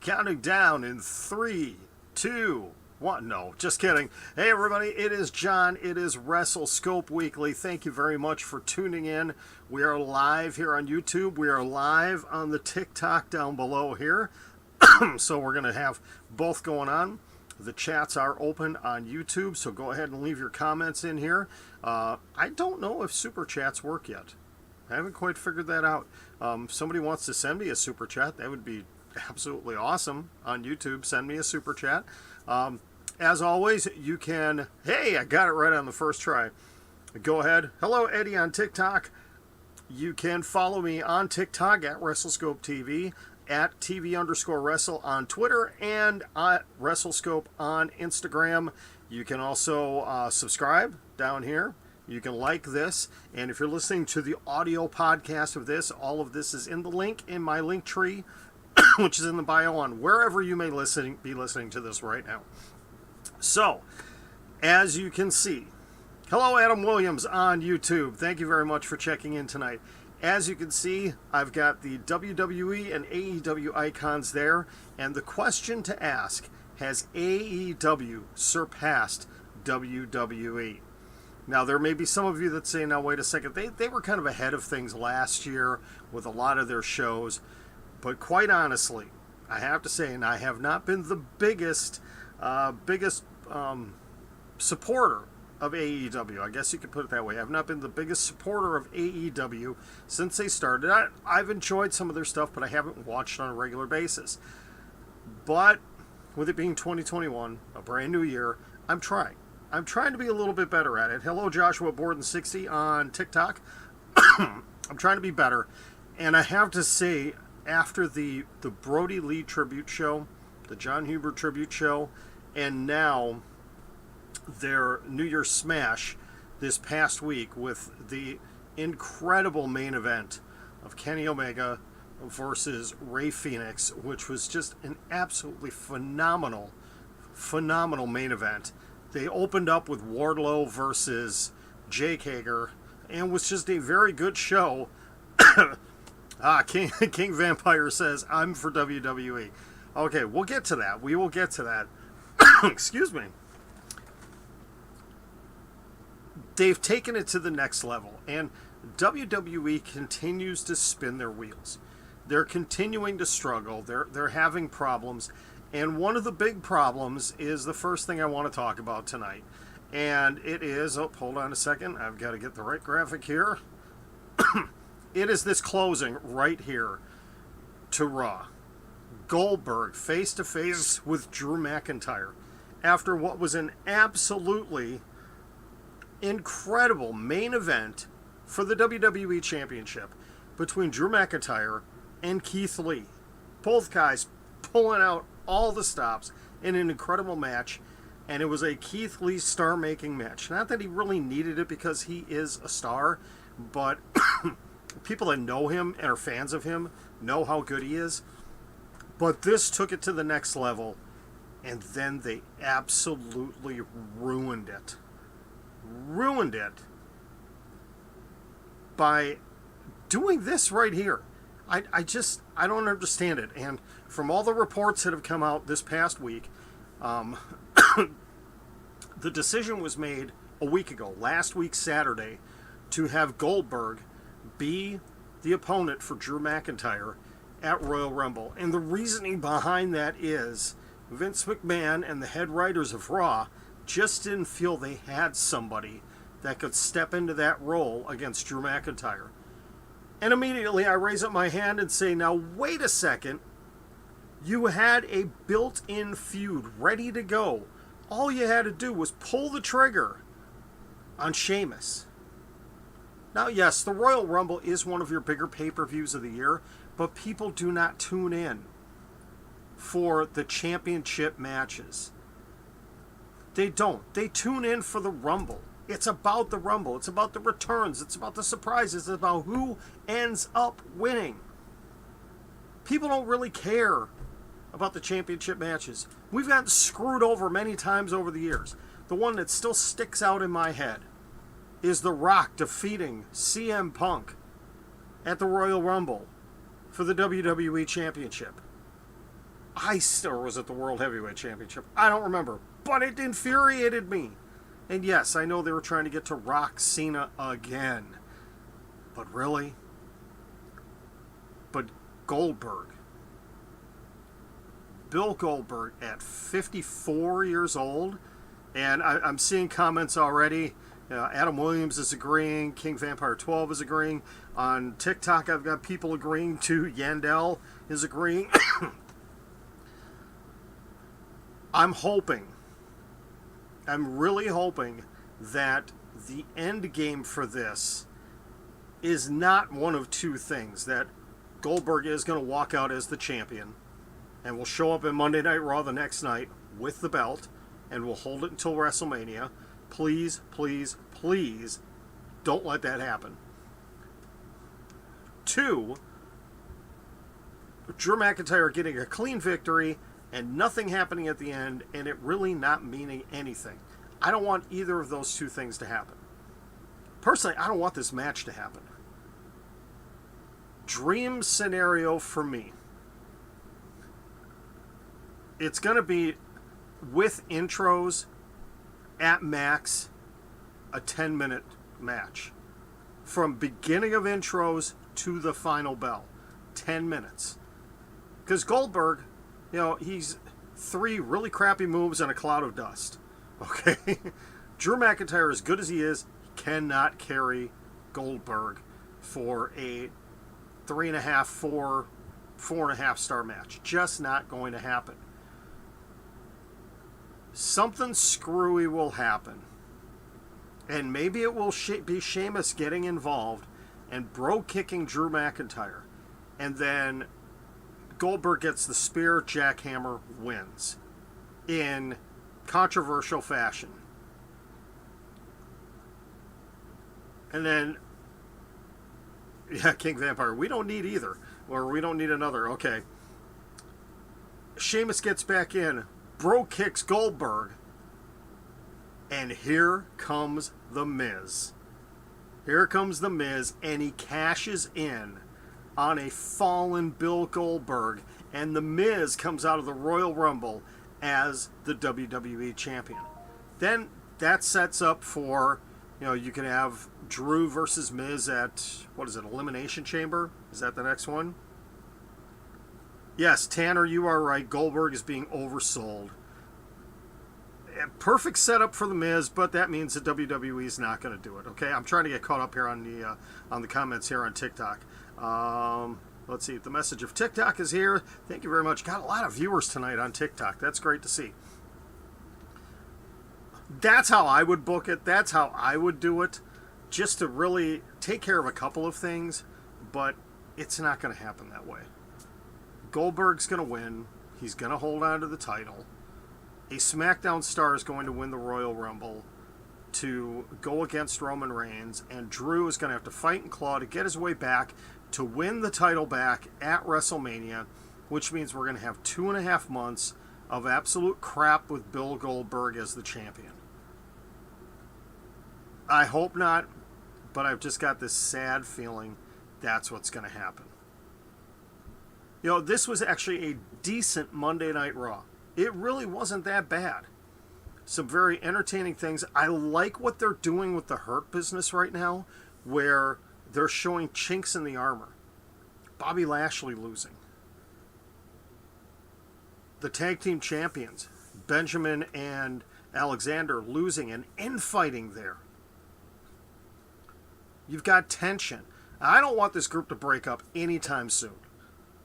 Counting down in 3, 2, 1. No, just kidding. Hey, everybody, it is John. It is WrestleScope Weekly. Thank you very much for tuning in. We are live here on YouTube. We are live on the TikTok down below here. So we're going to have both going on. The chats are open on YouTube, so go ahead and leave your comments in here. I don't know if Super Chats work yet. I haven't quite figured that out. If somebody wants to send me a Super Chat, that would be absolutely awesome on YouTube. Send me a Super Chat. As always, you can... Hey, I got it right on the first try. Go ahead. Hello, Eddie on TikTok. You can follow me on TikTok at WrestleScope TV, at TV_Wrestle on Twitter, and at WrestleScope on Instagram. You can also subscribe down here. You can like this. And if you're listening to the audio podcast of this, all of this is in the link in my link tree, which is in the bio on wherever you may be listening to this right now. So, as you can see, hello, Adam Williams on YouTube. Thank you very much for checking in tonight. As you can see, I've got the WWE and AEW icons there. And the question to ask, has AEW surpassed WWE? Now, there may be some of you that say, now, wait a second. They were kind of ahead of things last year with a lot of their shows. But quite honestly, I have to say, and I have not been the biggest supporter of AEW. I guess you could put it that way. I've not been the biggest supporter of AEW since they started. I've enjoyed some of their stuff, but I haven't watched on a regular basis. But with it being 2021, a brand new year, I'm trying. I'm trying to be a little bit better at it. Hello, Joshua Borden60 on TikTok. I'm trying to be better. And I have to say, after the Brody Lee tribute show, the John Huber tribute show, and now their New Year's Smash this past week with the incredible main event of Kenny Omega versus Rey Fenix, which was just an absolutely phenomenal main event. They opened up with Wardlow versus Jake Hager, and was just a very good show. King Vampire says, I'm for WWE. Okay, we'll get to that. We will get to that. Excuse me. They've taken it to the next level, and WWE continues to spin their wheels. They're continuing to struggle. They're having problems, and one of the big problems is the first thing I want to talk about tonight, and it is, hold on a second, I've got to get the right graphic here. It is this closing right here to Raw. Goldberg face-to-face with Drew McIntyre after what was an absolutely incredible main event for the WWE Championship between Drew McIntyre and Keith Lee. Both guys pulling out all the stops in an incredible match, and it was a Keith Lee star-making match. Not that he really needed it because he is a star, but people that know him and are fans of him know how good he is. But this took it to the next level, and then they absolutely ruined it. Ruined it by doing this right here. I don't understand it. And from all the reports that have come out this past week, the decision was made a week ago, last week Saturday, to have Goldberg be the opponent for Drew McIntyre at Royal Rumble. And the reasoning behind that is Vince McMahon and the head writers of Raw just didn't feel they had somebody that could step into that role against Drew McIntyre. And immediately I raise up my hand and say, now wait a second. You had a built-in feud ready to go. All you had to do was pull the trigger on Sheamus. Now, yes, the Royal Rumble is one of your bigger pay-per-views of the year, but people do not tune in for the championship matches. They don't. They tune in for the Rumble. It's about the Rumble. It's about the returns. It's about the surprises. It's about who ends up winning. People don't really care about the championship matches. We've gotten screwed over many times over the years. The one that still sticks out in my head is The Rock defeating CM Punk at the Royal Rumble for the WWE Championship. Or was it the World Heavyweight Championship? I don't remember. But it infuriated me. And yes, I know they were trying to get to Rock Cena again. But really? But Goldberg. Bill Goldberg at 54 years old. And I'm seeing comments already. Adam Williams is agreeing. King Vampire 12 is agreeing. On TikTok, I've got people agreeing too. Yandel is agreeing. I'm really hoping that the end game for this is not one of two things. That Goldberg is going to walk out as the champion and will show up in Monday Night Raw the next night with the belt and will hold it until WrestleMania. Please, please, please don't let that happen. 2, Drew McIntyre getting a clean victory and nothing happening at the end, and it really not meaning anything. I don't want either of those two things to happen. Personally, I don't want this match to happen. Dream scenario for me. It's going to be, with intros, at max, a 10-minute match. From beginning of intros to the final bell. 10 minutes. Because Goldberg, he's 3 really crappy moves and a cloud of dust. Okay? Drew McIntyre, as good as he is, cannot carry Goldberg for a 3.5, 4.5 star match. Just not going to happen. Something screwy will happen. And maybe it will be Sheamus getting involved and bro kicking Drew McIntyre. And then Goldberg gets the spear, jackhammer, wins. In controversial fashion. And then, King Vampire, we don't need either. Or we don't need another. Okay. Sheamus gets back in. Bro kicks Goldberg. And here comes The Miz. Here comes The Miz, and he cashes in on a fallen Bill Goldberg, and The Miz comes out of the Royal Rumble as the WWE Champion. Then that sets up for, you can have Drew versus Miz at, Elimination Chamber? Is that the next one? Yes, Tanner, you are right. Goldberg is being oversold. Perfect setup for The Miz, but that means that WWE is not going to do it. Okay, I'm trying to get caught up here on the comments here on TikTok. Let's see. The message of TikTok is here. Thank you very much. Got a lot of viewers tonight on TikTok. That's great to see. That's how I would book it. That's how I would do it, just to really take care of a couple of things. But it's not going to happen that way. Goldberg's going to win. He's going to hold on to the title. A SmackDown star is going to win the Royal Rumble to go against Roman Reigns, and Drew is going to have to fight and claw to get his way back to win the title back at WrestleMania, which means we're going to have 2.5 months of absolute crap with Bill Goldberg as the champion. I hope not, but I've just got this sad feeling that's what's going to happen. This was actually a decent Monday Night Raw. It really wasn't that bad. Some very entertaining things. I like what they're doing with the Hurt Business right now, where they're showing chinks in the armor. Bobby Lashley losing. The tag team champions, Benjamin and Alexander, losing and infighting there. You've got tension. I don't want this group to break up anytime soon.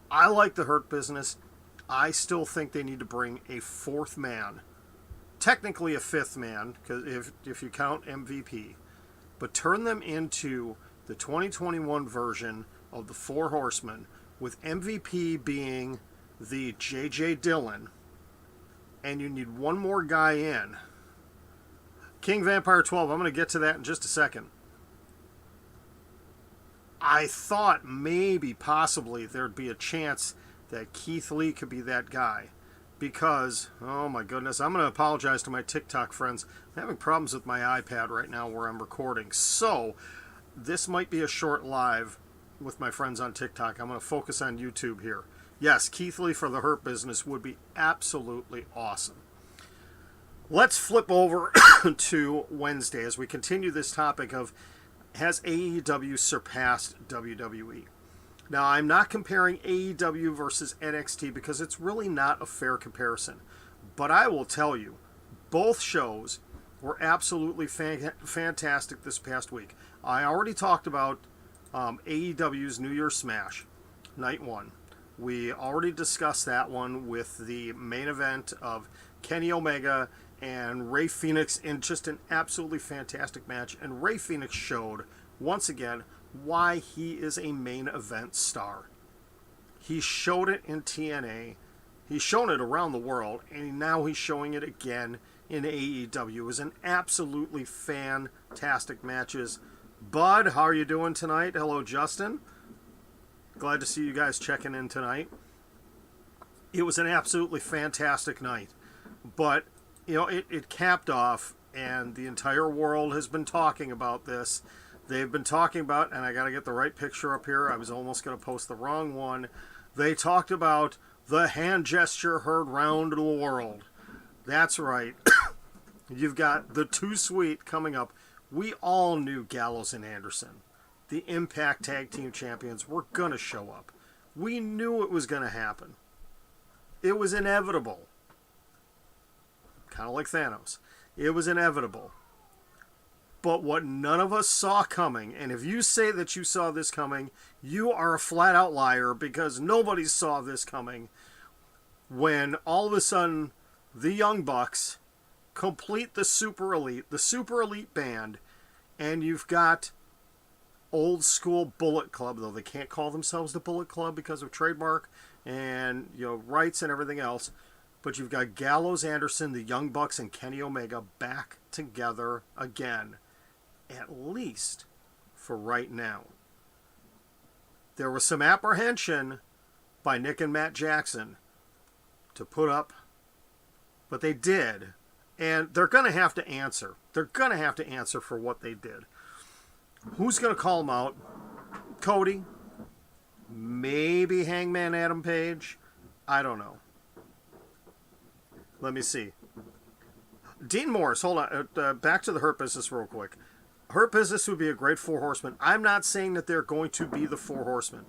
I like the Hurt Business. I still think they need to bring a 4th man. Technically a 5th man, because if you count MVP. But turn them into the 2021 version of the 4 Horsemen, with MVP being the J.J. Dillon. And you need one more guy in. King Vampire 12, I'm going to get to that in just a second. I thought maybe, possibly, there'd be a chance that Keith Lee could be that guy. Because, oh my goodness, I'm going to apologize to my TikTok friends. I'm having problems with my iPad right now where I'm recording. So, this might be a short live with my friends on TikTok. I'm going to focus on YouTube here. Yes, Keith Lee for the Hurt Business would be absolutely awesome. Let's flip over to Wednesday as we continue this topic of has AEW surpassed WWE? Now, I'm not comparing AEW versus NXT because it's really not a fair comparison. But I will tell you, both shows were absolutely fantastic this past week. I already talked about AEW's New Year's Smash, Night 1. We already discussed that one with the main event of Kenny Omega and Rey Fenix in just an absolutely fantastic match. And Rey Fenix showed, once again, why he is a main event star. He showed it in TNA. He's shown it around the world, and now he's showing it again in AEW. It was an absolutely fantastic matches. Bud, how are you doing tonight? Hello, Justin. Glad to see you guys checking in tonight. It was an absolutely fantastic night. But, you know, it capped off, and the entire world has been talking about this. They've been talking about, and I got to get the right picture up here. I was almost going to post the wrong one. They talked about the hand gesture heard round the world. That's right. You've got the Too Sweet coming up. We all knew Gallows and Anderson, the Impact Tag Team Champions, were going to show up. We knew it was going to happen. It was inevitable. Kind of like Thanos. It was inevitable. But what none of us saw coming, and if you say that you saw this coming, you are a flat-out liar because nobody saw this coming, when all of a sudden the Young Bucks complete the Super Elite band, and you've got old school Bullet Club, though they can't call themselves the Bullet Club because of trademark and, you know, rights and everything else, but you've got Gallows, Anderson, the Young Bucks, and Kenny Omega back together again, at least for right now. There was some apprehension by Nick and Matt Jackson to put up, but they did, and they're going to have to answer. They're going to have to answer for what they did. Who's going to call them out? Cody? Maybe Hangman Adam Page? I don't know. Let me see. Dean Morris, hold on. Back to the Hurt Business real quick. Hurt Business would be a great Four Horsemen. I'm not saying that they're going to be the Four Horsemen.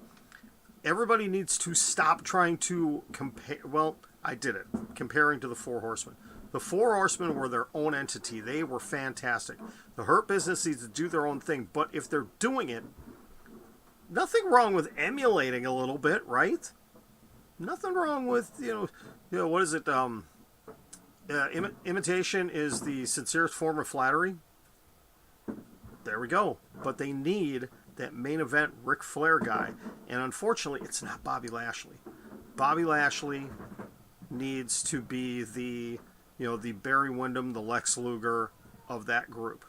Everybody needs to stop trying to compare. Well, I did it. Comparing to the Four Horsemen. The Four Horsemen were their own entity. They were fantastic. The Hurt Business needs to do their own thing. But if they're doing it, nothing wrong with emulating a little bit, right? Nothing wrong with, you know, what is it? Imitation is the sincerest form of flattery. There we go. But they need that main event Ric Flair guy. And unfortunately, it's not Bobby Lashley. Bobby Lashley needs to be the, you know, the Barry Windham, the Lex Luger of that group.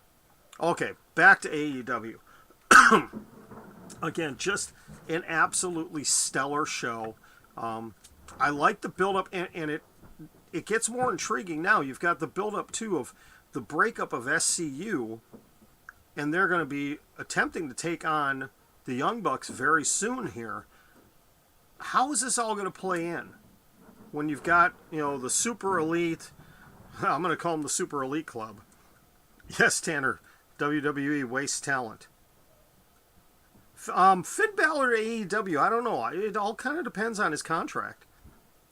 Okay, back to AEW. Again, just an absolutely stellar show. I like the build-up, and it gets more intriguing now. You've got the build-up, too, of the breakup of SCU, and they're going to be attempting to take on the Young Bucks very soon here. How is this all going to play in? When you've got, you know, the Super Elite, I'm going to call them the Super Elite Club. Yes, Tanner, WWE wastes talent. Finn Balor to AEW, I don't know. It all kind of depends on his contract.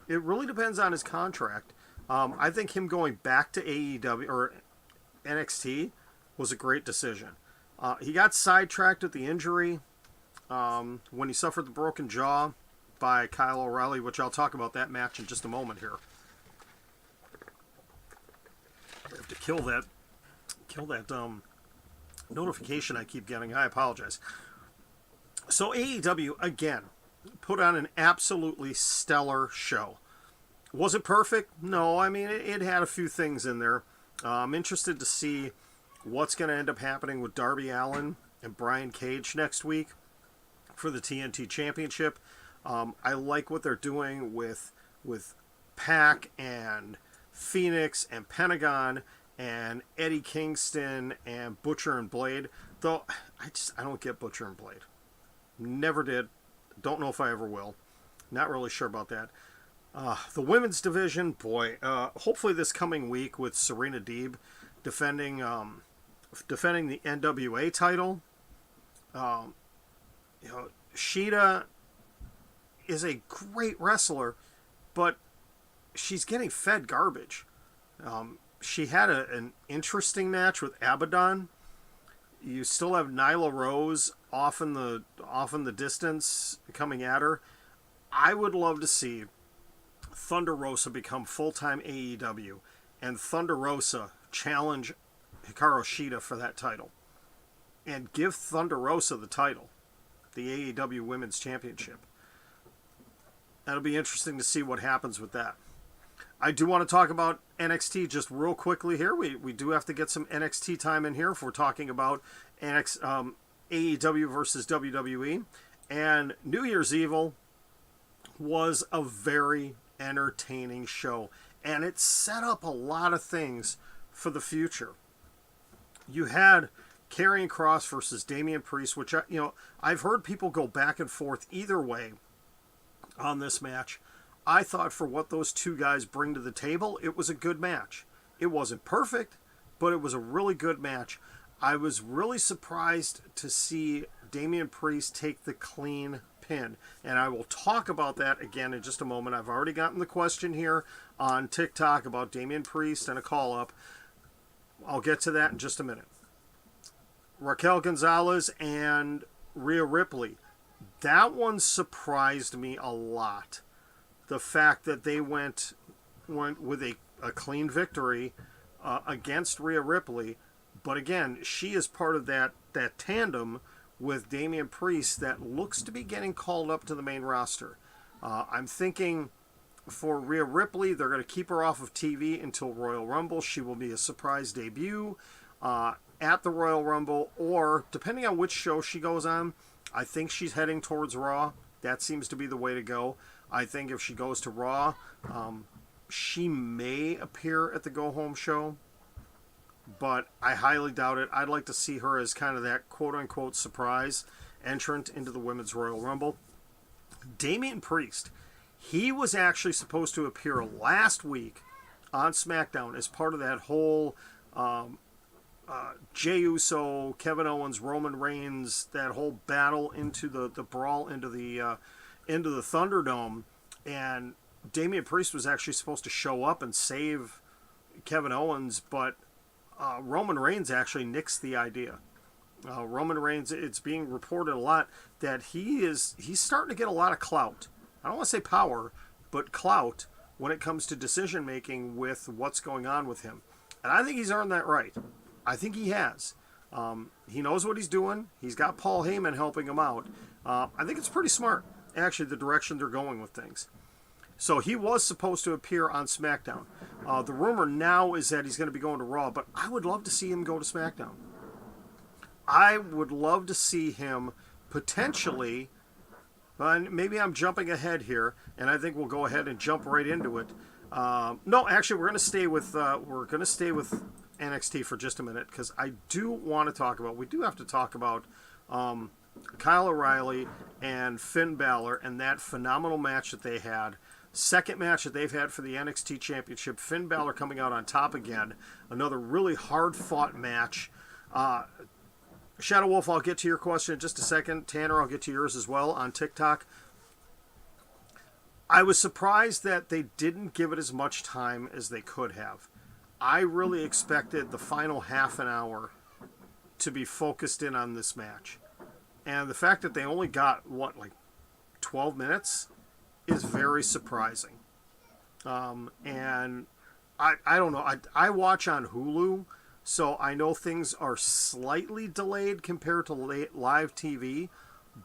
It really depends on his contract. I think him going back to AEW or NXT was a great decision. He got sidetracked with the injury when he suffered the broken jaw by Kyle O'Reilly, which I'll talk about that match in just a moment here. I have to kill that notification I keep getting. I apologize. So AEW, again, put on an absolutely stellar show. Was it perfect? No, I mean, it had a few things in there. I'm interested to see what's going to end up happening with Darby Allin and Brian Cage next week for the TNT Championship. I like what they're doing with Pac and Phoenix and Pentagon and Eddie Kingston and Butcher and Blade. Though, I don't get Butcher and Blade. Never did. Don't know if I ever will. Not really sure about that. The women's division, boy. Hopefully this coming week with Serena Deeb defending the NWA title. Shida is a great wrestler, but she's getting fed garbage. She had an interesting match with Abaddon. You still have Nyla Rose off in the distance coming at her. I would love to see Thunder Rosa become full-time AEW and Thunder Rosa challenge Hikaru Shida for that title and give Thunder Rosa the title, the AEW Women's Championship. That'll be interesting to see what happens with that. I do want to talk about NXT just real quickly here. We do have to get some NXT time in here if we're talking about AEW versus WWE. And New Year's Evil was a very entertaining show. And it set up a lot of things for the future. You had Karrion Kross versus Damian Priest, which, I've heard people go back and forth either way on this match. I thought for what those two guys bring to the table, it was a good match. It wasn't perfect, but it was a really good match. I was really surprised to see Damian Priest take the clean pin, and I will talk about that again in just a moment. I've already gotten the question here on TikTok about Damian Priest and a call-up. I'll get to that in just a minute. Raquel Gonzalez and Rhea Ripley. That one surprised me a lot. The fact that they went with a clean victory against Rhea Ripley. But again, she is part of that tandem with Damian Priest that looks to be getting called up to the main roster. I'm thinking for Rhea Ripley, they're going to keep her off of TV until Royal Rumble. She will be a surprise debut at the Royal Rumble, or depending on which show she goes on, I think she's heading towards Raw. That seems to be the way to go. I think if she goes to Raw, she may appear at the Go Home show, but I highly doubt it. I'd like to see her as kind of that quote-unquote surprise entrant into the Women's Royal Rumble. Damian Priest, he was actually supposed to appear last week on SmackDown as part of that whole Jey Uso, Kevin Owens, Roman Reigns, that whole battle into the brawl into the Thunderdome, and Damian Priest was actually supposed to show up and save Kevin Owens, but Roman Reigns actually nixed the idea. Roman Reigns, it's being reported a lot that he's starting to get a lot of clout. I don't want to say power, but clout when it comes to decision making with what's going on with him. And I think he's earned that right. I think he has. He knows what he's doing. He's got Paul Heyman helping him out. I think it's pretty smart, actually, the direction they're going with things. So he was supposed to appear on SmackDown. The rumor now is that he's going to be going to Raw, but I would love to see him go to SmackDown. I would love to see him potentially, and maybe I'm jumping ahead here, and I think we'll go ahead and jump right into it. No, actually, we're going to stay with NXT for just a minute, because I do want to talk about, we do have to talk about Kyle O'Reilly and Finn Balor and that phenomenal match that they had. Second match that they've had for the NXT Championship. Finn Balor coming out on top again. Another really hard-fought match. Shadow Wolf, I'll get to your question in just a second. Tanner, I'll get to yours as well on TikTok. I was surprised that they didn't give it as much time as they could have. I really expected the final half an hour to be focused in on this match. And the fact that they only got, 12 minutes is very surprising. And I don't know. I watch on Hulu, so I know things are slightly delayed compared to live TV.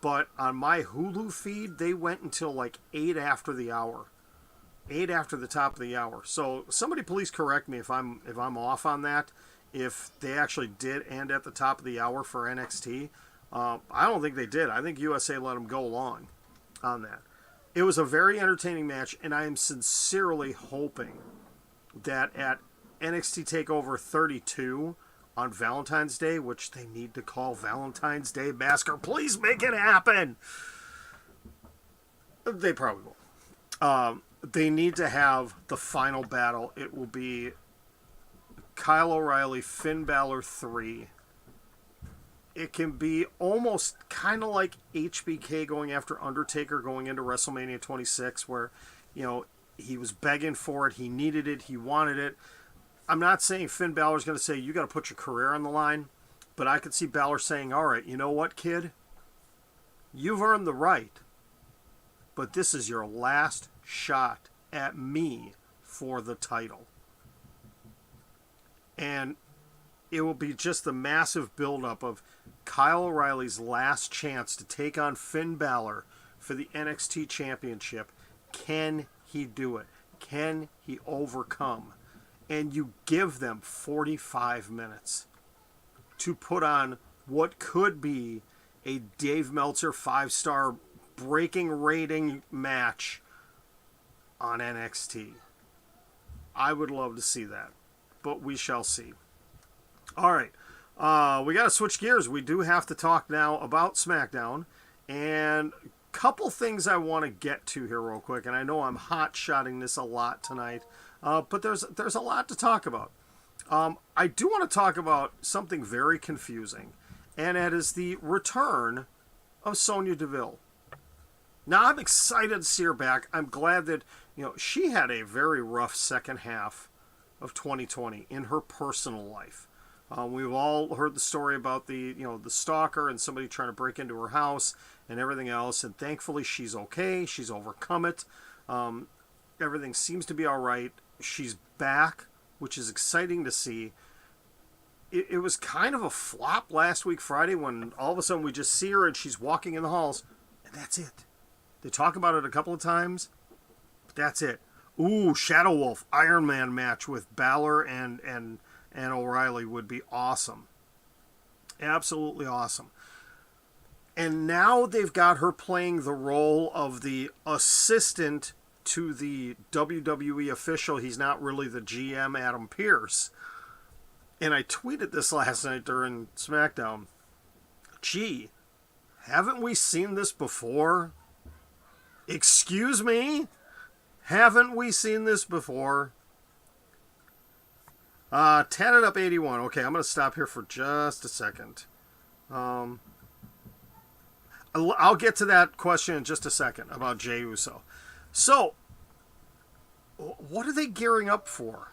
But on my Hulu feed, they went until 8 after the hour. 8 after the top of the hour. So somebody please correct me if I'm off on that. If they actually did end at the top of the hour for NXT. I don't think they did. I think USA let them go long on that. It was a very entertaining match, and I am sincerely hoping that at NXT TakeOver 32 on Valentine's Day, which they need to call Valentine's Day Massacre, please make it happen. They probably will. They need to have the final battle. It will be Kyle O'Reilly, Finn Balor 3. It can be almost kind of like HBK going after Undertaker going into WrestleMania 26, where, he was begging for it. He needed it. He wanted it. I'm not saying Finn Balor's going to say, you got to put your career on the line. But I could see Balor saying, all right, you know what, kid? You've earned the right. But this is your last shot at me for the title. And it will be just the massive buildup of Kyle O'Reilly's last chance to take on Finn Balor for the NXT Championship. Can he do it? Can he overcome? And you give them 45 minutes to put on what could be a Dave Meltzer 5-star breaking rating match on NXT. I would love to see that, but we shall see. All right, we got to switch gears. We do have to talk now about SmackDown, and a couple things I want to get to here real quick, and I know I'm hot-shotting this a lot tonight, but there's a lot to talk about. I do want to talk about something very confusing, and that is the return of Sonya Deville. Now, I'm excited to see her back. I'm glad that, she had a very rough second half of 2020 in her personal life. We've all heard the story about the stalker and somebody trying to break into her house and everything else. And thankfully, she's okay. She's overcome it. Everything seems to be all right. She's back, which is exciting to see. It was kind of a flop last week, Friday, when all of a sudden we just see her and she's walking in the halls, and that's it. They talk about it a couple of times, but that's it. Ooh, Shadow Wolf Iron Man match with Balor and O'Reilly would be awesome. Absolutely awesome. And now they've got her playing the role of the assistant to the WWE official. He's not really the GM, Adam Pearce. And I tweeted this last night during SmackDown. Gee, haven't we seen this before? Excuse me? Haven't we seen this before? Tatted Up 81. Okay, I'm going to stop here for just a second. I'll get to that question in just a second about Jey Uso. So, what are they gearing up for?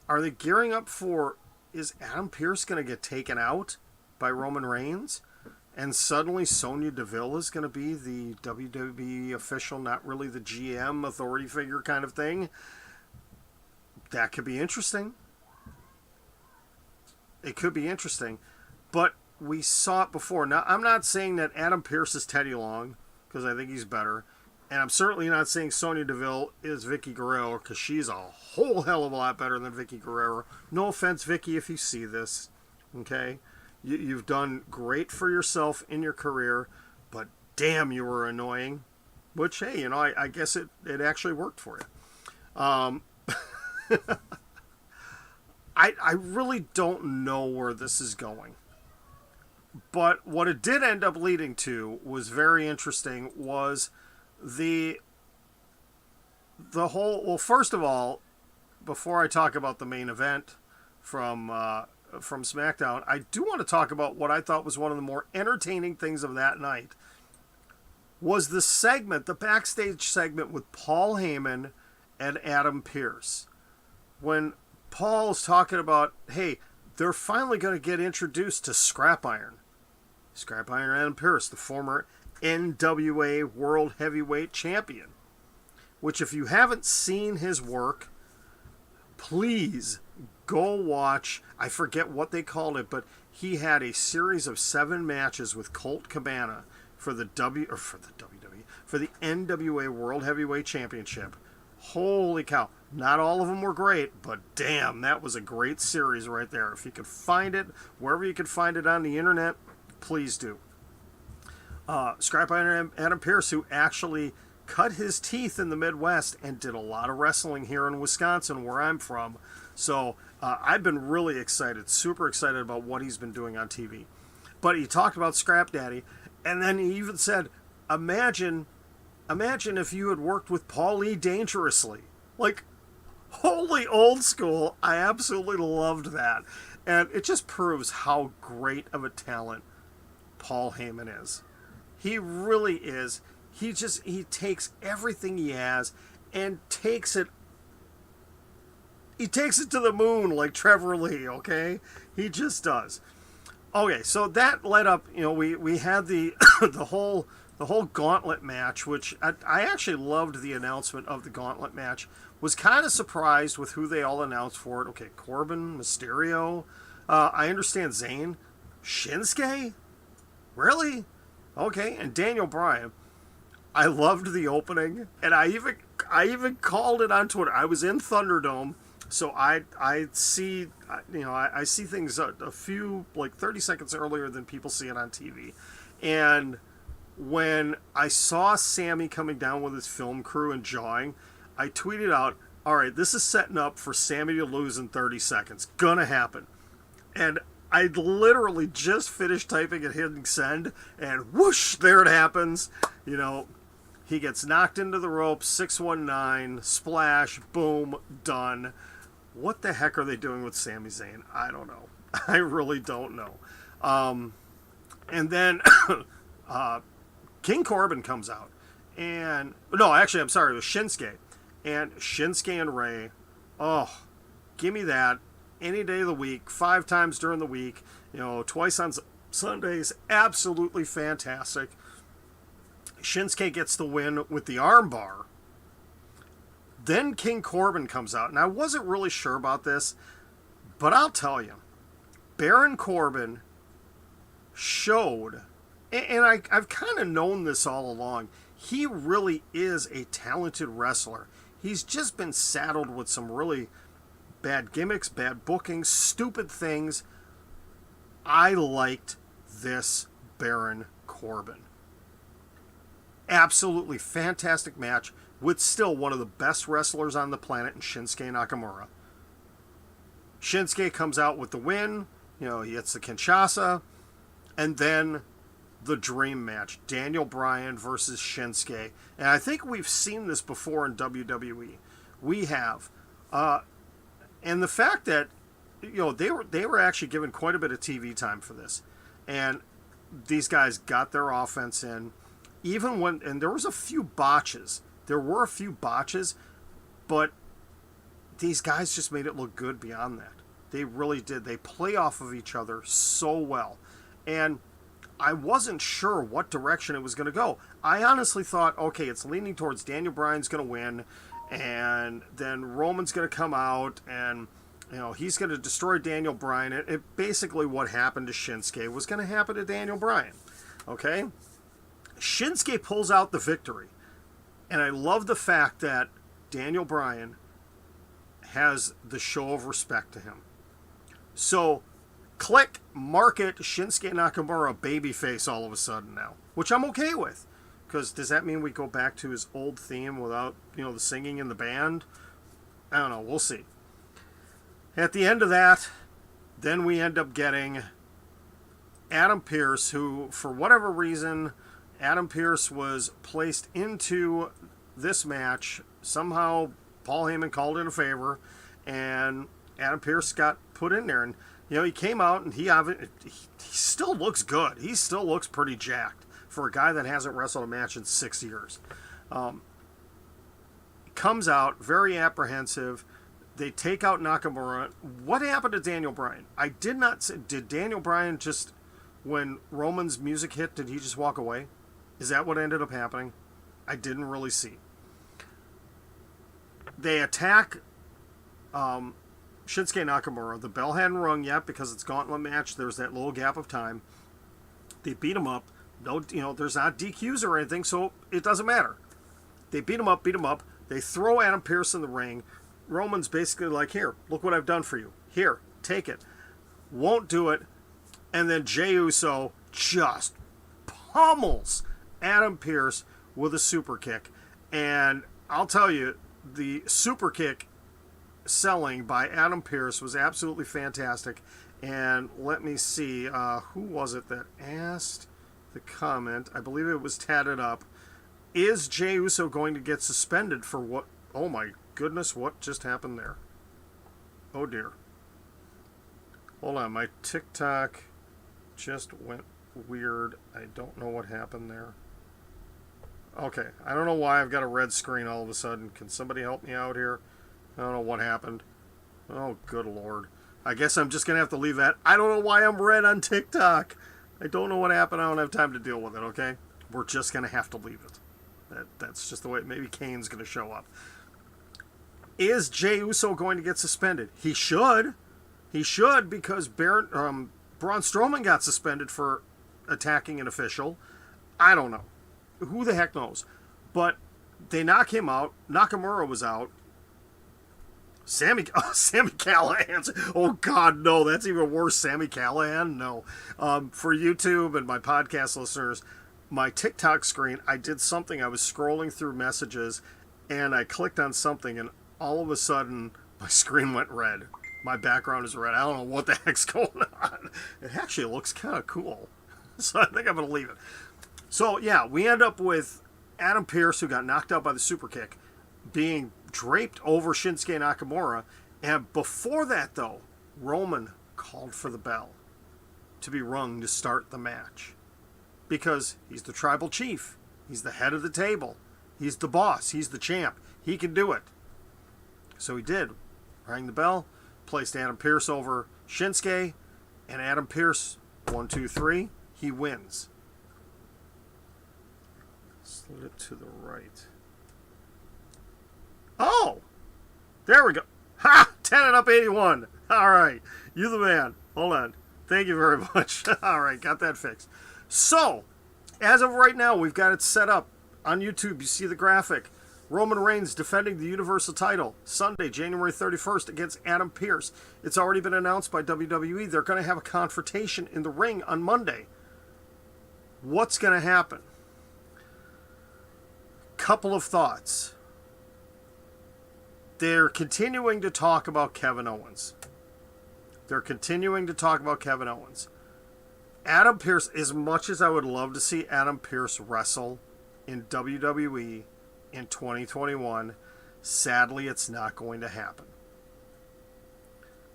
Are they gearing up for, is Adam Pearce going to get taken out by Roman Reigns? And suddenly Sonya Deville is going to be the WWE official, not really the GM authority figure kind of thing? That could be interesting. It could be interesting. But we saw it before. Now, I'm not saying that Adam Pearce is Teddy Long, because I think he's better. And I'm certainly not saying Sonya Deville is Vicky Guerrero, because she's a whole hell of a lot better than Vicky Guerrero. No offense, Vicky, if you see this. Okay? You've done great for yourself in your career, but damn, you were annoying. Which, hey, I guess it actually worked for you. I really don't know where this is going. But what it did end up leading to was very interesting, was the whole... Well, first of all, before I talk about the main event from SmackDown, I do want to talk about what I thought was one of the more entertaining things of that night, was the segment, the backstage segment with Paul Heyman and Adam Pearce. When Paul's talking about, hey, they're finally going to get introduced to Scrap Iron. Scrap Iron Adam Pearce, the former NWA World Heavyweight Champion. Which, if you haven't seen his work, please go watch. I forget what they called it, but he had a series of 7 matches with Colt Cabana for the NWA World Heavyweight Championship. Holy cow. Not all of them were great, but damn, that was a great series right there. If you could find it, wherever you could find it on the internet, please do. Scrap Iron Adam Pearce, who actually cut his teeth in the Midwest and did a lot of wrestling here in Wisconsin, where I'm from. So I've been really excited, super excited about what he's been doing on TV. But he talked about Scrap Daddy, and then he even said, imagine Imagine if you had worked with Paulie dangerously. Like, holy old school. I absolutely loved that. And it just proves how great of a talent Paul Heyman is. He really is. He takes everything he has and takes it to the moon like Trevor Lee, okay? He just does. Okay, so that led up, we had the the whole gauntlet match, which I actually loved the announcement of the gauntlet match. Was kind of surprised with who they all announced for it. Okay, Corbin, Mysterio. I understand Zayn. Shinsuke? Really? Okay, and Daniel Bryan. I loved the opening, and I even called it on Twitter. I was in Thunderdome, so I see I see things a few, like 30 seconds earlier than people see it on TV. And when I saw Sammy coming down with his film crew and jawing, I tweeted out, all right, this is setting up for Sammy to lose in 30 seconds. Gonna happen. And I literally just finished typing and hitting send, and whoosh, there it happens. He gets knocked into the ropes, 619, splash, boom, done. What the heck are they doing with Sami Zayn? I don't know. I really don't know. And then King Corbin comes out. And, no, actually, I'm sorry, it was Shinsuke. And Shinsuke and Rey, oh, give me that. Any day of the week, 5 times during the week, twice on Sundays. Absolutely fantastic. Shinsuke gets the win with the armbar. Then King Corbin comes out. And I wasn't really sure about this, but I'll tell you. Baron Corbin showed, and I've kind of known this all along, he really is a talented wrestler. He's just been saddled with some really bad gimmicks, bad bookings, stupid things. I liked this Baron Corbin. Absolutely fantastic match with still one of the best wrestlers on the planet in Shinsuke Nakamura. Shinsuke comes out with the win. He hits the Kinshasa. And then the dream match, Daniel Bryan versus Shinsuke. And I think we've seen this before in WWE. We have. And the fact that, they were actually given quite a bit of TV time for this. And these guys got their offense in. Even when, and there was a few botches. There were a few botches, but these guys just made it look good beyond that. They really did. They play off of each other so well. And I wasn't sure what direction it was going to go. I honestly thought, okay, it's leaning towards Daniel Bryan's going to win, and then Roman's going to come out, and he's going to destroy Daniel Bryan. It basically what happened to Shinsuke was going to happen to Daniel Bryan. Okay? Shinsuke pulls out the victory. And I love the fact that Daniel Bryan has the show of respect to him. So, click, mark it, Shinsuke Nakamura babyface all of a sudden now. Which I'm okay with. Because does that mean we go back to his old theme without, the singing in the band? I don't know. We'll see. At the end of that, then we end up getting Adam Pearce, who, for whatever reason, Adam Pearce was placed into this match. Somehow, Paul Heyman called in a favor, and Adam Pearce got put in there. And, he came out, and he still looks good. He still looks pretty jacked for a guy that hasn't wrestled a match in 6 years. Comes out, very apprehensive. They take out Nakamura. What happened to Daniel Bryan? I did not say, did Daniel Bryan just, when Roman's music hit, did he just walk away? Is that what ended up happening? I didn't really see. They attack Shinsuke Nakamura. The bell hadn't rung yet because it's gauntlet match. There's that little gap of time. They beat him up. No, there's not DQs or anything, so it doesn't matter. They beat him up. They throw Adam Pearce in the ring. Roman's basically like, here, look what I've done for you. Here, take it. Won't do it. And then Jey Uso just pummels Adam Pearce with a super kick. And I'll tell you, the super kick selling by Adam Pearce was absolutely fantastic. And let me see, who was it that asked the comment? I believe it was Tatted Up. Is Jey Uso going to get suspended for what? Oh my goodness, what just happened there? Oh dear. Hold on, my TikTok just went weird. I don't know what happened there. Okay, I don't know why I've got a red screen all of a sudden. Can somebody help me out here? I don't know what happened. Oh, good Lord. I guess I'm just going to have to leave that. I don't know why I'm red on TikTok. I don't know what happened. I don't have time to deal with it, okay? We're just going to have to leave it. That's just the way. Maybe Kane's going to show up. Is Jey Uso going to get suspended? He should. He should, because Braun Strowman got suspended for attacking an official. I don't know. Who the heck knows? But they knock him out. Nakamura was out. Sammy Callahan's. Oh, God, no. That's even worse. Sammy Callahan? No. For YouTube and my podcast listeners, my TikTok screen, I did something. I was scrolling through messages, and I clicked on something, and all of a sudden, my screen went red. My background is red. I don't know what the heck's going on. It actually looks kind of cool. So I think I'm going to leave it. So, yeah, we end up with Adam Pearce, who got knocked out by the super kick, being draped over Shinsuke Nakamura. And before that, though, Roman called for the bell to be rung to start the match. Because he's the tribal chief. He's the head of the table. He's the boss. He's the champ. He can do it. So he did. Rang the bell, placed Adam Pearce over Shinsuke, and Adam Pearce, 1, 2, 3, he wins. Slid it to the right. Oh! There we go. Ha! 10 and up 81. All right. You the man. Hold on. Thank you very much. All right. Got that fixed. So, as of right now, we've got it set up on YouTube. You see the graphic. Roman Reigns defending the Universal title Sunday, January 31st against Adam Pearce. It's already been announced by WWE. They're going to have a confrontation in the ring on Monday. What's going to happen? Couple of thoughts. They're continuing to talk about Kevin Owens. Adam Pearce, as much as I would love to see Adam Pearce wrestle in WWE in 2021, sadly, it's not going to happen.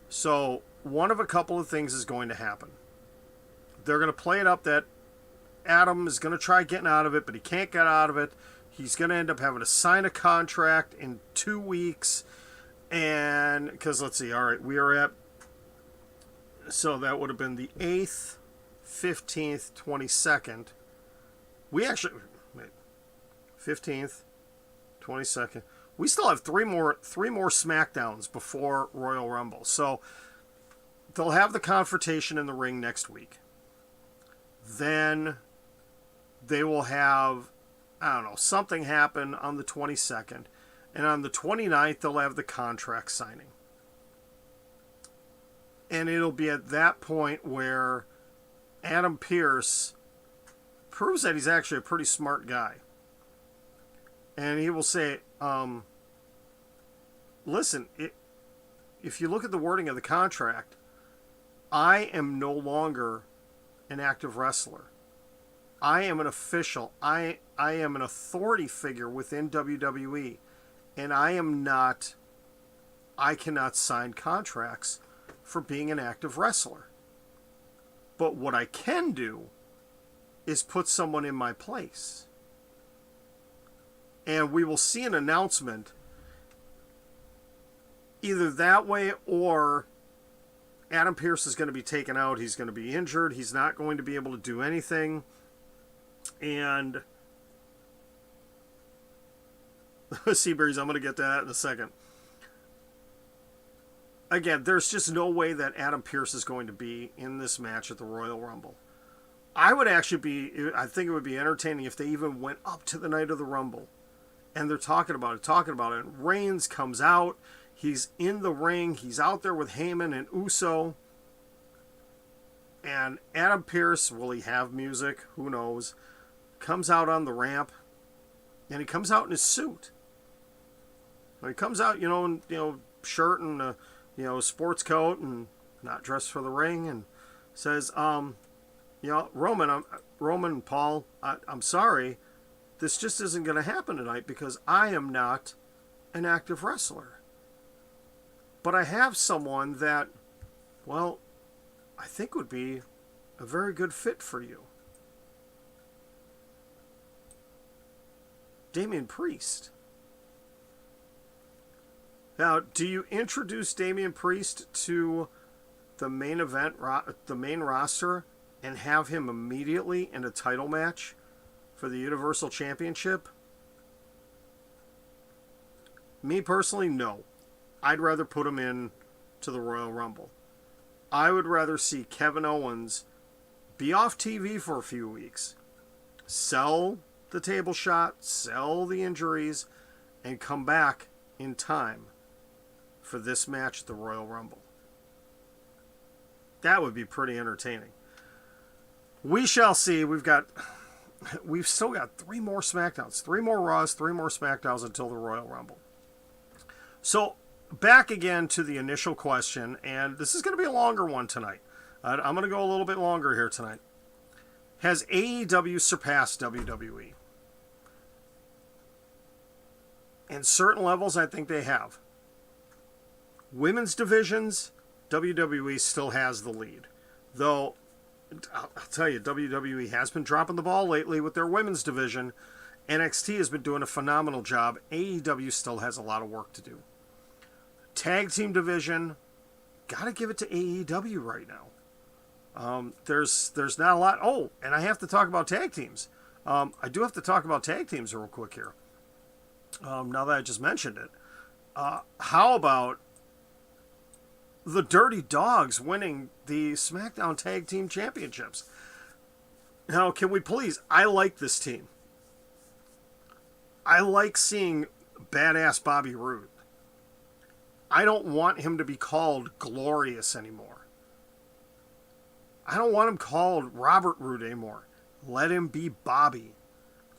So, one of a couple of things is going to happen. They're going to play it up that Adam is going to try getting out of it, but he can't get out of it. He's going to end up having to sign a contract in 2 weeks. And, because let's see, all right, we are at, so that would have been the 8th, 15th, 22nd. We actually, wait, 15th, 22nd. We still have three more SmackDowns before Royal Rumble. So they'll have the confrontation in the ring next week. Then they will have, I don't know, something happen on the 22nd. And on the 29th, they'll have the contract signing. And it'll be at that point where Adam Pearce proves that he's actually a pretty smart guy. And he will say, listen, if you look at the wording of the contract, I am no longer an active wrestler. I am an official. I am an authority figure within WWE. And I cannot sign contracts for being an active wrestler. But what I can do is put someone in my place. And we will see an announcement either that way, or Adam Pearce is going to be taken out. He's going to be injured. He's not going to be able to do anything. And Seaberries, I'm going to get to that in a second. Again, there's just no way that Adam Pearce is going to be in this match at the Royal Rumble. I think it would be entertaining if they even went up to the night of the Rumble. And they're talking about it. And Reigns comes out. He's in the ring. He's out there with Heyman and Uso. And Adam Pearce, will he have music? Who knows? Comes out on the ramp. And he comes out in his suit. He comes out, in shirt and a sports coat and not dressed for the ring, and says, Roman and Paul, I'm sorry, this just isn't going to happen tonight because I am not an active wrestler. But I have someone that, well, I think would be a very good fit for you. Damian Priest. Now, do you introduce Damian Priest to the main event, the main roster, and have him immediately in a title match for the Universal Championship? Me personally, no. I'd rather put him in to the Royal Rumble. I would rather see Kevin Owens be off TV for a few weeks, sell the table shot, sell the injuries, and come back in time for this match at the Royal Rumble. That would be pretty entertaining. We shall see. We've still got 3 more SmackDowns, 3 more Raws, 3 more SmackDowns until the Royal Rumble. So, back again to the initial question, and this is going to be a longer one tonight. I'm going to go a little bit longer here tonight. Has AEW surpassed WWE? In certain levels, I think they have. Women's divisions, WWE still has the lead. Though, I'll tell you, WWE has been dropping the ball lately with their women's division. NXT has been doing a phenomenal job. AEW still has a lot of work to do. Tag team division, gotta give it to AEW right now. There's not a lot. Oh, and I have to talk about tag teams. I do have to talk about tag teams real quick here. Now that I just mentioned it. How about the Dirty Dogs winning the SmackDown Tag Team Championships? Now, can we please? I like this team. I like seeing badass Bobby Roode. I don't want him to be called Glorious anymore. I don't want him called Robert Roode anymore. Let him be Bobby.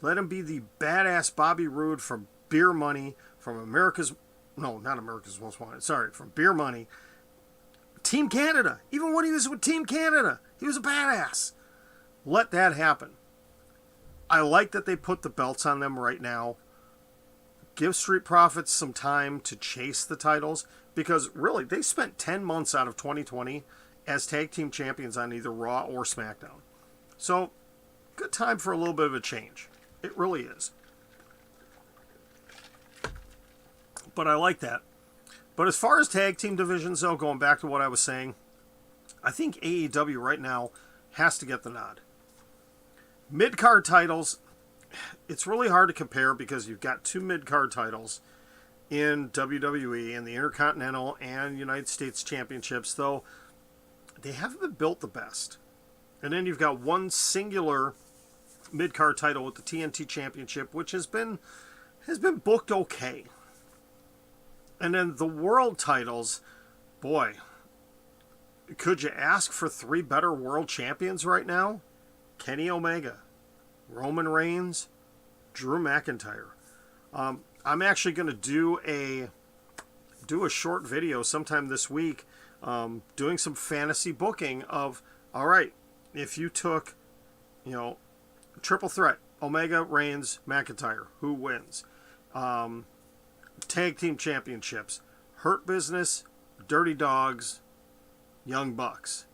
Let him be the badass Bobby Roode from Beer Money, from not America's Most Wanted, sorry, from Beer Money. Team Canada. Even when he was with Team Canada, he was a badass. Let that happen. I like that they put the belts on them right now. Give Street Profits some time to chase the titles, because really, they spent 10 months out of 2020 as tag team champions on either Raw or SmackDown. So, good time for a little bit of a change. It really is. But I like that. But as far as tag team divisions, though, going back to what I was saying, I think AEW right now has to get the nod. Mid-card titles, it's really hard to compare because you've got 2 mid-card titles in WWE, in the Intercontinental and United States Championships, though they haven't been built the best. And then you've got 1 singular mid-card title with the TNT Championship, which has been booked okay. And then the world titles, boy, could you ask for 3 better world champions right now? Kenny Omega, Roman Reigns, Drew McIntyre. I'm actually going to do a short video sometime this week, doing some fantasy booking of, all right, if you took, triple threat, Omega, Reigns, McIntyre, who wins? Tag team championships, Hurt Business, Dirty Dogs, Young Bucks.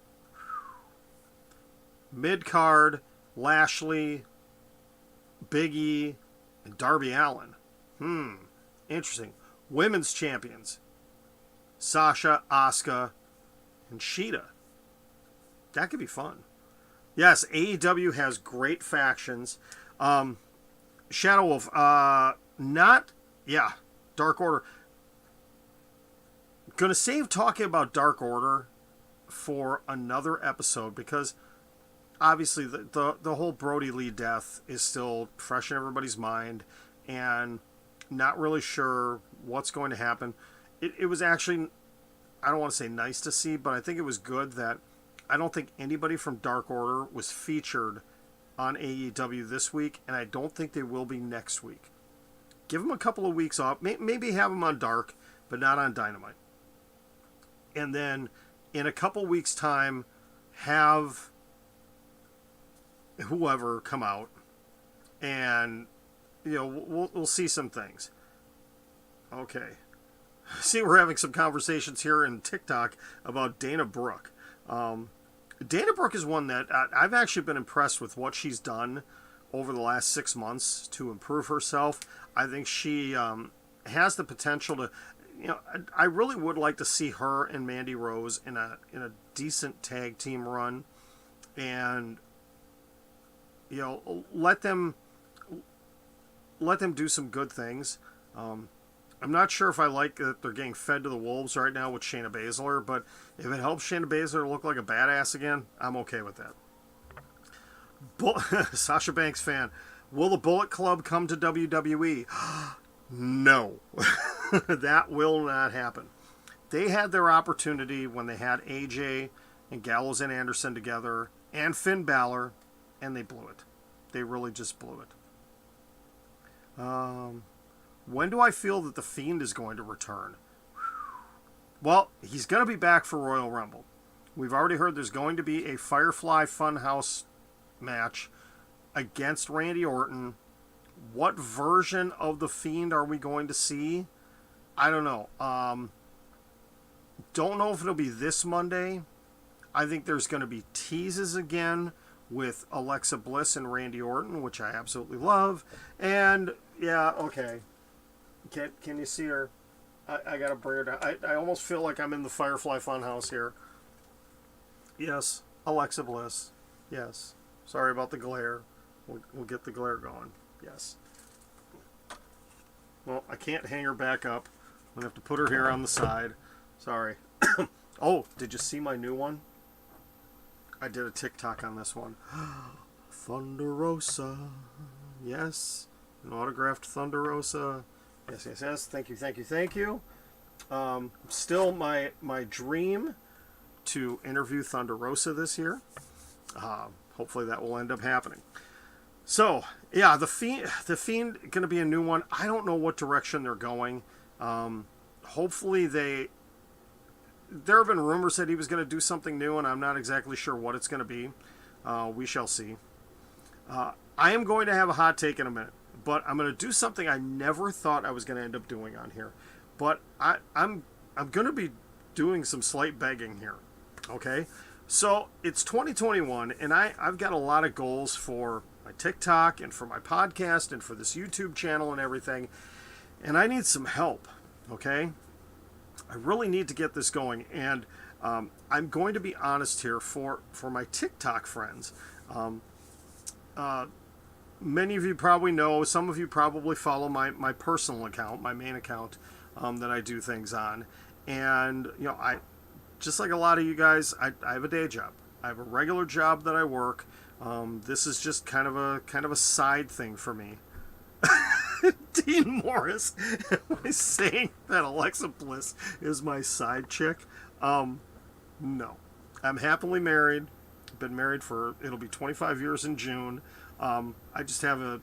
Mid-card, Lashley, Big E, and Darby Allin. Interesting. Women's champions, Sasha, Asuka, and Shida. That could be fun. Yes, AEW has great factions. Shadow Wolf, Dark Order. Gonna save talking about Dark Order for another episode, because obviously the whole Brody Lee death is still fresh in everybody's mind, and not really sure what's going to happen. It was actually, I don't want to say nice to see, but I think it was good that I don't think anybody from Dark Order was featured on AEW this week, and I don't think they will be next week. Give them a couple of weeks off. Maybe have them on Dark, but not on Dynamite. And then in a couple weeks' time, have whoever come out and we'll see some things. Okay. See, we're having some conversations here in TikTok about Dana Brooke. Dana Brooke is one that I've actually been impressed with what she's done over the last 6 months to improve herself. I think she has the potential to, I really would like to see her and Mandy Rose in a decent tag team run, and let them do some good things. I'm not sure if I like that they're getting fed to the wolves right now with Shayna Baszler, but if it helps Shayna Baszler look like a badass again, I'm okay with that. Sasha Banks fan, will the Bullet Club come to WWE? No. That will not happen. They had their opportunity when they had AJ and Gallows and Anderson together and Finn Balor, and they blew it. They really just blew it. When do I feel that The Fiend is going to return? Well, he's going to be back for Royal Rumble. We've already heard there's going to be a Firefly Funhouse match against Randy Orton. What version of The Fiend are we going to see? I don't know. Don't know if it'll be this Monday. I think there's going to be teases again with Alexa Bliss and Randy Orton, which I absolutely love. And, yeah, okay. Can you see her? I got to bring her down. I almost feel like I'm in the Firefly Funhouse here. Yes, Alexa Bliss. Yes. Sorry about the glare. We'll get the glare going. Yes. Well, I can't hang her back up. I'm going to have to put her here on the side. Sorry. Oh, did you see my new one? I did a TikTok on this one. Thunder Rosa. Yes. An autographed Thunder Rosa. Yes. Thank you. Still my dream to interview Thunder Rosa this year. Hopefully that will end up happening. So, yeah, the Fiend going to be a new one. I don't know what direction they're going. Hopefully there have been rumors that he was going to do something new, and I'm not exactly sure what it's going to be. We shall see. I am going to have a hot take in a minute, but I'm going to do something I never thought I was going to end up doing on here. But I'm going to be doing some slight begging here. Okay? So it's 2021, and I've got a lot of goals for my TikTok and for my podcast and for this YouTube channel and everything. And I need some help. Okay? I really need to get this going. And I'm going to be honest here for my TikTok friends. Many of you probably know, some of you probably follow my personal account, my main account that I do things on. And, I just like a lot of you guys, I have a day job. I have a regular job that I work. This is just kind of a side thing for me. Dean Morris is saying that Alexa Bliss is my side chick. No. I'm happily married. Been married it'll be 25 years in June. I just have a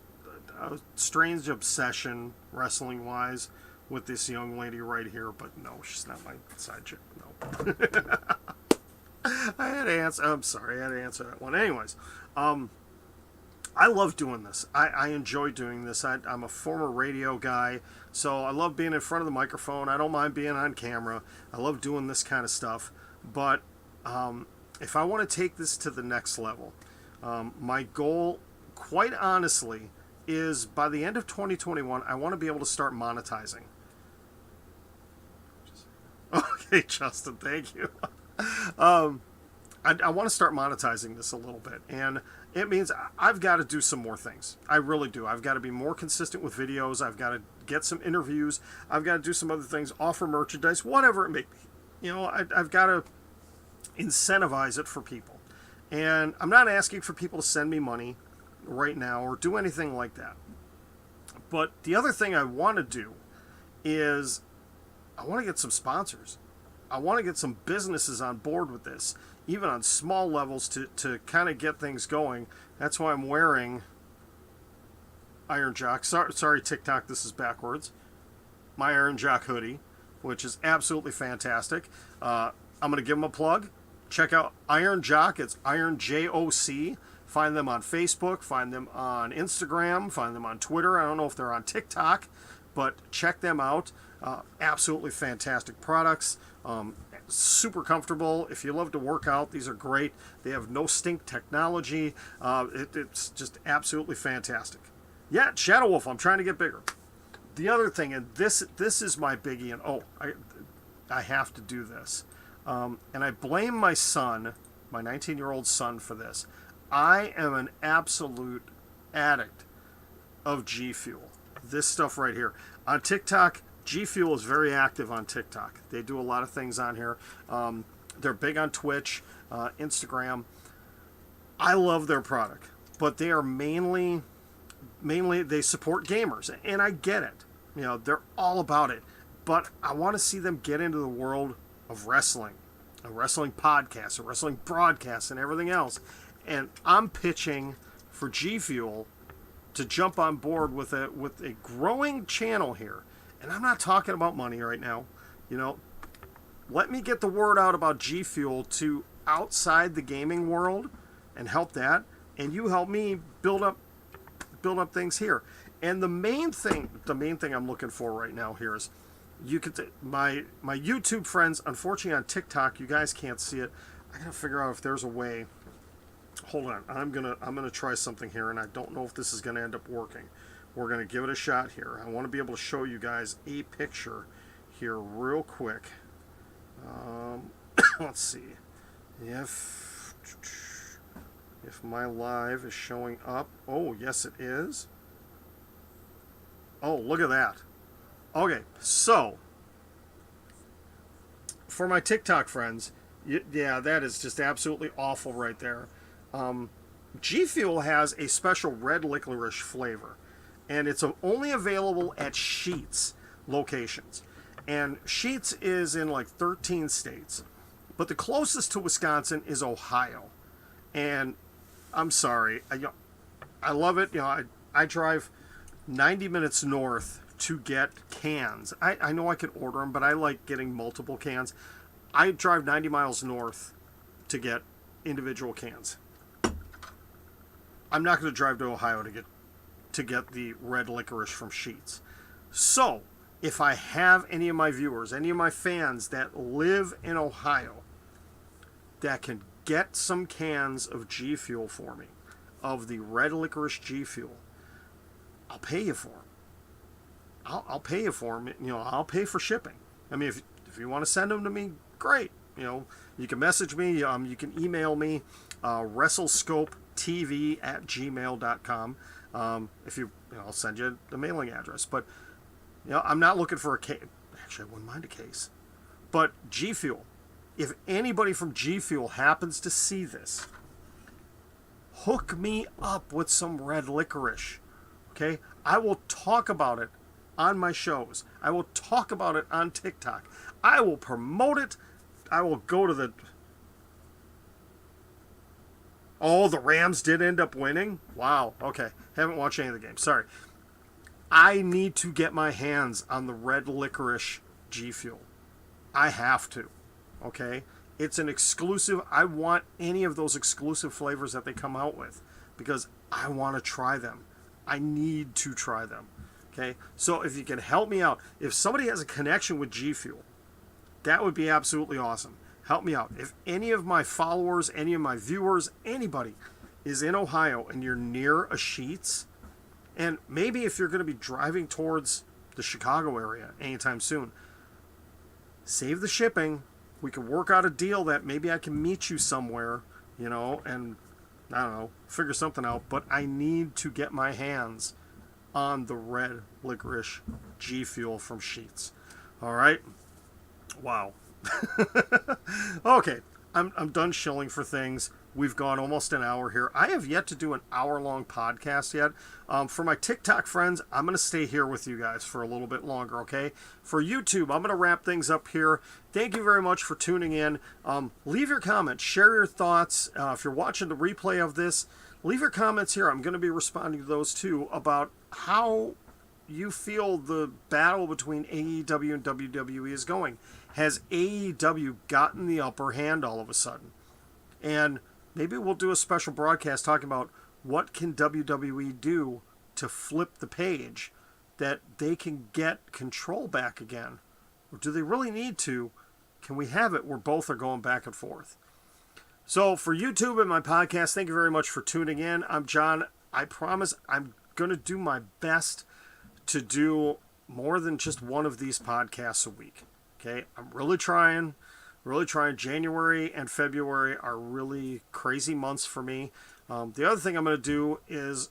strange obsession, wrestling-wise, with this young lady right here, but no, she's not my side chick. No. I had to answer that one. Anyways, I love doing this. I enjoy doing this. I'm a former radio guy, so I love being in front of the microphone. I don't mind being on camera. I love doing this kind of stuff. But if I want to take this to the next level, my goal, quite honestly, is by the end of 2021, I want to be able to start monetizing. Okay, Justin, thank you. I want to start monetizing this a little bit, and it means I've got to do some more things. I really do. I've got to be more consistent with videos. I've got to get some interviews. I've got to do some other things, offer merchandise, whatever it may be. I've got to incentivize it for people. And I'm not asking for people to send me money right now or do anything like that. But the other thing I want to do is I want to get some sponsors. I want to get some businesses on board with this, even on small levels to kind of get things going. That's why I'm wearing Iron Jock. Sorry, TikTok, this is backwards. My Iron Jock hoodie, which is absolutely fantastic. I'm going to give them a plug. Check out Iron Jock. It's Iron JOC. Find them on Facebook, find them on Instagram, find them on Twitter. I don't know if they're on TikTok, but check them out. Absolutely fantastic products. Super comfortable. If you love to work out, these are great. They have no stink technology. It's just absolutely fantastic. Yeah, Shadow Wolf, I'm trying to get bigger. The other thing, and this is my biggie, and I have to do this. And I blame my son, my 19-year-old son, for this. I am an absolute addict of G Fuel. This stuff right here. On TikTok, G Fuel is very active on TikTok. They do a lot of things on here. They're big on Twitch, Instagram. I love their product, but they are mainly they support gamers, and I get it. You know, they're all about it. But I want to see them get into the world of wrestling, a wrestling podcast, a wrestling broadcast, and everything else. And I'm pitching for G Fuel to jump on board with a growing channel here. And I'm not talking about money right now. You know, let me get the word out about G Fuel to outside the gaming world and help that. And you help me build up things here. And the main thing I'm looking for right now here is my YouTube friends. Unfortunately, on TikTok, you guys can't see it. I gotta figure out if there's a way. Hold on, I'm gonna try something here, and I don't know if this is gonna end up working. We're gonna give it a shot here. I want to be able to show you guys a picture here real quick. Let's see if my live is showing up. Oh, yes, it is. Oh, look at that. Okay, so for my TikTok friends, yeah, that is just absolutely awful right there. G Fuel has a special red licorice flavor, and it's only available at Sheetz locations. And Sheetz is in like 13 states, but the closest to Wisconsin is Ohio. And I'm sorry, I love it. You know, I drive 90 minutes north to get cans. I know I could order them, but I like getting multiple cans. I drive 90 miles north to get individual cans. I'm not going to drive to Ohio to get the red licorice from Sheetz. So, if I have any of my viewers, any of my fans that live in Ohio that can get some cans of G Fuel for me, of the red licorice G Fuel, I'll pay you for them. I'll pay you for them. You know, I'll pay for shipping. I mean, if you want to send them to me, great. You know, you can message me. You can email me, WrestleScopeTV@gmail.com. If you know, I'll send you the mailing address. But you know, I'm not looking for a case. Actually, I wouldn't mind a case. But G Fuel, if anybody from G Fuel happens to see this, hook me up with some red licorice. Okay, I will talk about it on my shows. I will talk about it on TikTok. I will promote it. I will go to the... Oh, the Rams did end up winning? Wow, okay. Haven't watched any of the games. Sorry. I need to get my hands on the red licorice G Fuel. I have to. Okay? It's an exclusive. I want any of those exclusive flavors that they come out with because I want to try them. I need to try them. Okay? So if you can help me out, if somebody has a connection with G Fuel, that would be absolutely awesome. Help me out. If any of my followers, any of my viewers, anybody is in Ohio and you're near a Sheetz, and maybe if you're going to be driving towards the Chicago area anytime soon, save the shipping. We can work out a deal that maybe I can meet you somewhere, you know, and I don't know, figure something out. But I need to get my hands on the red licorice G Fuel from Sheetz. All right? Wow. Okay, I'm done shilling for things. We've gone almost an hour here. I have yet to do an hour-long podcast yet. For my TikTok friends, I'm going to stay here with you guys for a little bit longer, okay? For YouTube, I'm going to wrap things up here. Thank you very much for tuning in. Leave your comments. Share your thoughts. If you're watching the replay of this, leave your comments here. I'm going to be responding to those too about how you feel the battle between AEW and WWE is going. Has AEW gotten the upper hand all of a sudden? And maybe we'll do a special broadcast talking about what can WWE do to flip the page, that they can get control back again. Or do they really need to? Can we have it where both are going back and forth? So for YouTube and my podcast, thank you very much for tuning in. I'm John. I promise I'm going to do my best to do more than just one of these podcasts a week. Okay? I'm really trying. January and February are really crazy months for me. The other thing I'm going to do is,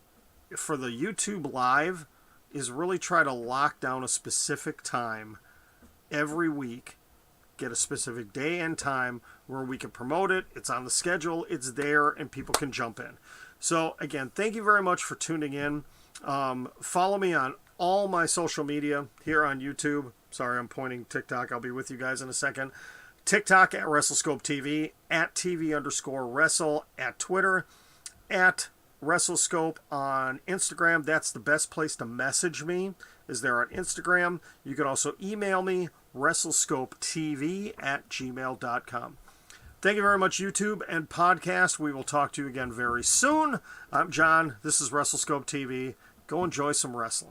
for the YouTube Live, is really try to lock down a specific time every week. Get a specific day and time where we can promote it. It's on the schedule. It's there, and people can jump in. So, again, thank you very much for tuning in. Follow me on all my social media here on YouTube. Sorry, I'm pointing TikTok. I'll be with you guys in a second. TikTok at WrestleScope TV, at TV_Wrestle, at Twitter, at WrestleScope on Instagram. That's the best place to message me, is there on Instagram. You can also email me, WrestleScopeTV@gmail.com. Thank you very much, YouTube and podcast. We will talk to you again very soon. I'm John. This is WrestleScope TV. Go enjoy some wrestling.